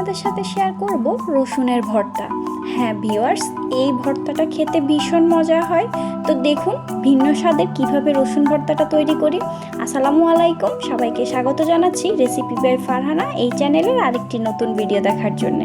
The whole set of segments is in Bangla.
আপনাদের সাথে শেয়ার করব রসুনের ভর্তা। হ্যাঁ ভিউয়ার্স, এই ভর্তাটা খেতে ভীষণ মজা হয়। তো দেখুন ভিন্ন স্বাদের কিভাবে রসুন ভর্তাটা তৈরি করি। আসসালামু আলাইকুম, সবাইকে স্বাগত জানাচ্ছি রেসিপি বাই ফারহানা এই চ্যানেলের আরেকটি নতুন ভিডিও দেখার জন্য।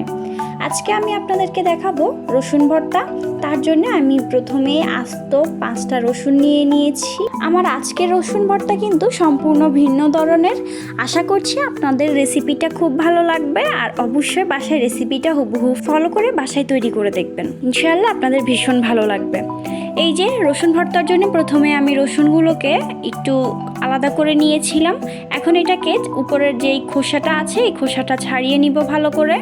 আজকে আমি আপনাদেরকে দেখাবো রসুন ভর্তা। তার জন্য আমি প্রথমে আস্ত 5টা রসুন নিয়ে নিয়েছি। আমার আজকের রসুন ভর্তা কিন্তু সম্পূর্ণ ভিন্ন ধরনের। আশা করছি আপনাদের রেসিপিটা খুব ভালো লাগবে, আর অবশ্যই বাসায় রেসিপিটা হুবহু ফলো করে বাসায় তৈরি করে দেখবেন। ইনশাআল্লাহ আপনাদের ভীষণ ভালো লাগবে। এই যে রসুন ভর্তার জন্য প্রথমে আমি রসুনগুলোকে একটু আলাদা করে নিয়েছিলাম। এখন এটাকে উপরের যেই খোসাটা আছে এই খোসাটা ছাড়িয়ে নিব ভালো করে।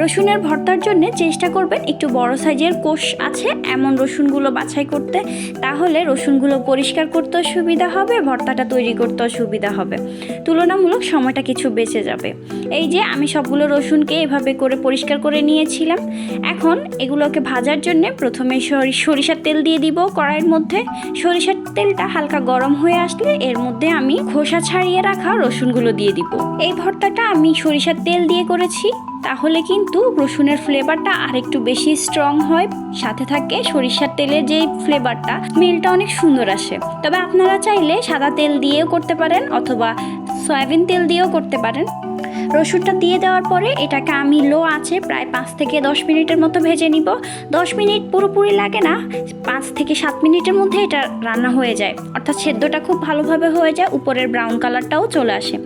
রসুনের ভর্তার জন্য চেষ্টা করবেন একটু বড় সাইজের কোষ আছে এমন রসুনগুলো বাছাই করতে, তাহলে রসুনগুলো পরিষ্কার করতেও সুবিধা হবে, ভর্তাটা তৈরি করতেও সুবিধা হবে, তুলনামূলক সময়টা কিছু বেঁচে যাবে। এই যে আমি সবগুলো রসুনকে এভাবে করে পরিষ্কার করে নিয়েছিলাম। এখন এগুলোকে ভাজার জন্য প্রথমে সরিষার তেল দিয়ে দিব কড়াইয়ের মধ্যে। সরিষার তেলটা হালকা গরম হয়ে আসলে এর মধ্যে আমি খোসা ছাড়িয়ে রাখা রসুনগুলো দিয়ে দিব। এই ভর্তাটা আমি সরিষার তেল দিয়ে করেছি, তাহলে কিন্তু রসুনের ফ্লেভারটা আরেকটু বেশি স্ট্রং হয়, সাথে থাকে সরিষার তেলের যে ফ্লেভারটা, স্মেলটা অনেক সুন্দর আসে। তবে আপনারা চাইলে সাদা তেল দিয়েও করতে পারেন অথবা সয়াবিন তেল দিয়েও করতে পারেন। রসুনটা দিয়ে দেওয়ার পরে এটাকে আমি লো আঁচে প্রায় 5 থেকে 10 মিনিটের মতো ভেজে নিব। 10 মিনিট পুরোপুরি লাগে না, 5 থেকে 7 মিনিটের মধ্যে এটা রান্না হয়ে যায়, অর্থাৎ সেদ্ধটা খুব ভালোভাবে হয়ে যায়, উপরের ব্রাউন কালারটাও চলে আসে।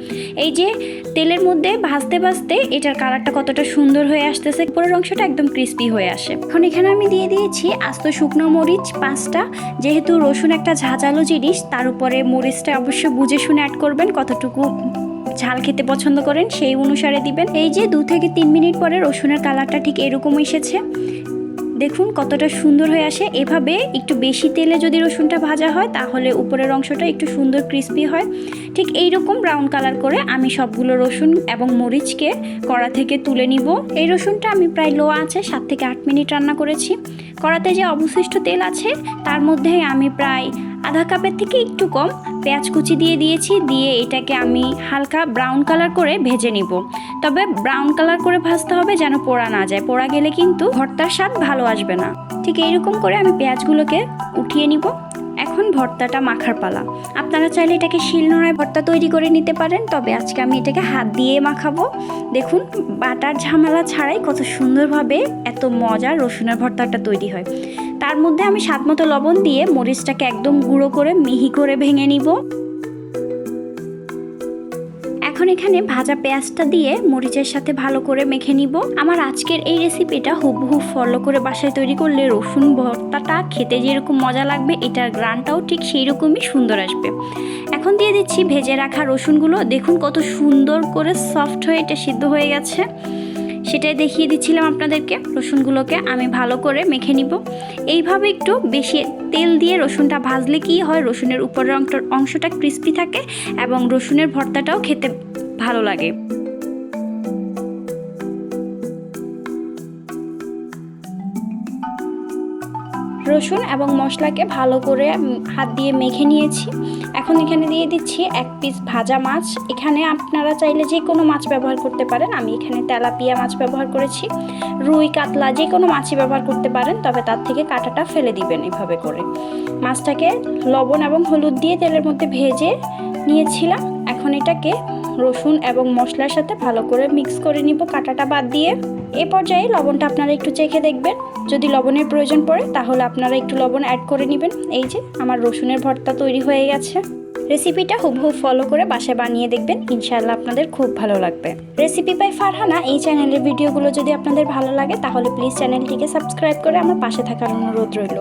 এই যে তেলের মধ্যে ভাজতে ভাজতে এটার কালারটা কতটা সুন্দর হয়ে আসতেছে, উপরের অংশটা একদম ক্রিস্পি হয়ে আসে। এখন এখানে আমি দিয়ে দিয়েছি আস্ত শুকনো মরিচ 5টা। যেহেতু রসুন একটা ঝাঁঝালো জিনিস, তার উপরে মরিচটা অবশ্যই বুঝে শুনে অ্যাড করবেন, কতটুকু ঝাল খেতে পছন্দ করেন সেই অনুসারে দিবেন। এই যে 2 থেকে 3 মিনিট পরে রসুনের কালারটা ঠিক এরকম এসেছে, দেখুন কতটা সুন্দর হয়ে আসে। এভাবে একটু বেশি তেলে যদি রসুনটা ভাজা হয় তাহলে উপরের অংশটা একটু সুন্দর ক্রিস্পি হয়। ঠিক এইরকম ব্রাউন কালার করে আমি সবগুলো রসুন এবং মরিচকে কড়া থেকে তুলে নিব। এই রসুনটা আমি প্রায় লো আঁচে 7 থেকে 8 মিনিট রান্না করেছি। কড়াতে যে অবশিষ্ট তেল আছে তার মধ্যে আমি প্রায় আধা কাপের থেকে একটু কম পেঁয়াজ কুচি দিয়ে দিয়েছি। দিয়ে এটাকে আমি হালকা ব্রাউন কালার করে ভেজে নিব। তবে ব্রাউন কালার করে ভাজতে হবে যেন পোড়া না যায়, পোড়া গেলে কিন্তু ভর্তার স্বাদ ভালো আসবে না। ঠিক এইরকম করে আমি পেঁয়াজগুলোকে উঠিয়ে নিব। এখন ভর্তাটা মাখার পালা। আপনারা চাইলে এটাকে শিলনোড়ায় ভর্তা তৈরি করে নিতে পারেন, তবে আজকে আমি এটাকে হাত দিয়ে মাখাবো। দেখুন বাটার ঝামেলা ছাড়াই কত সুন্দরভাবে এত মজার রসুনের ভর্তাটা তৈরি হয়। তার মধ্যে আমি স্বাদমতো লবণ দিয়ে মরিচটাকে একদম গুঁড়ো করে মিহি করে ভেঙে নিব। এখন এখানে ভাজা পেঁয়াজটা দিয়ে মরিচের সাথে ভালো করে মেখে নিব। আমার আজকের এই রেসিপিটা হুবহু ফলো করে বাসায় তৈরি করলে রসুন ভর্তাটা খেতে যেরকম মজা লাগবে, এটার গ্রানটাও ঠিক সেই রকমই সুন্দর আসবে। এখন দিয়ে দিচ্ছি ভেজে রাখা রসুনগুলো। দেখুন কত সুন্দর করে সফট হয়ে এটা সিদ্ধ হয়ে গেছে, সেটাই দেখিয়ে দিচ্ছিলাম আপনাদেরকে। রসুনগুলোকে আমি ভালো করে মেখে নিব। এইভাবে একটু বেশি তেল দিয়ে রসুনটা ভাজলে কি হয়, রসুনের উপরের অংশটা ক্রিস্পি থাকে এবং রসুনের ভর্তাটাও খেতে ভালো লাগে। রসুন এবং মশলাকে ভালো করে হাত দিয়ে মেখে নিয়েছি। এখন এখানে দিয়ে দিচ্ছি 1 পিস ভাজা মাছ। এখানে আপনারা চাইলে যে কোনো মাছ ব্যবহার করতে পারেন, আমি এখানে তেলাপিয়া মাছ ব্যবহার করেছি। রুই কাতলা যে কোনো মাছই ব্যবহার করতে পারেন, তবে তার থেকে কাঁটাটা ফেলে দিবেন। এভাবে করে মাছটাকে লবণ এবং হলুদ দিয়ে তেলের মধ্যে ভেজে নিয়েছিলাম। এখন এটাকে রসুন এবং মশলার সাথে ভালো করে মিক্স করে নিব কাঁটাটা বাদ দিয়ে। এ পর্যায়ে লবণটা আপনারা একটু চেখে দেখবেন, যদি লবণের প্রয়োজন পড়ে তাহলে আপনারা একটু লবণ অ্যাড করে নেবেন। এই যে আমার রসুনের ভর্তা তৈরি হয়ে গেছে। রেসিপিটা হুবহু ফলো করে বাসায় বানিয়ে দেখবেন, ইনশাআল্লাহ আপনাদের খুব ভালো লাগবে। রেসিপি বাই ফারহানা এই চ্যানেলের ভিডিওগুলো যদি আপনাদের ভালো লাগে তাহলে প্লিজ চ্যানেলটিকে সাবস্ক্রাইব করে আমার পাশে থাকার অনুরোধ রইল।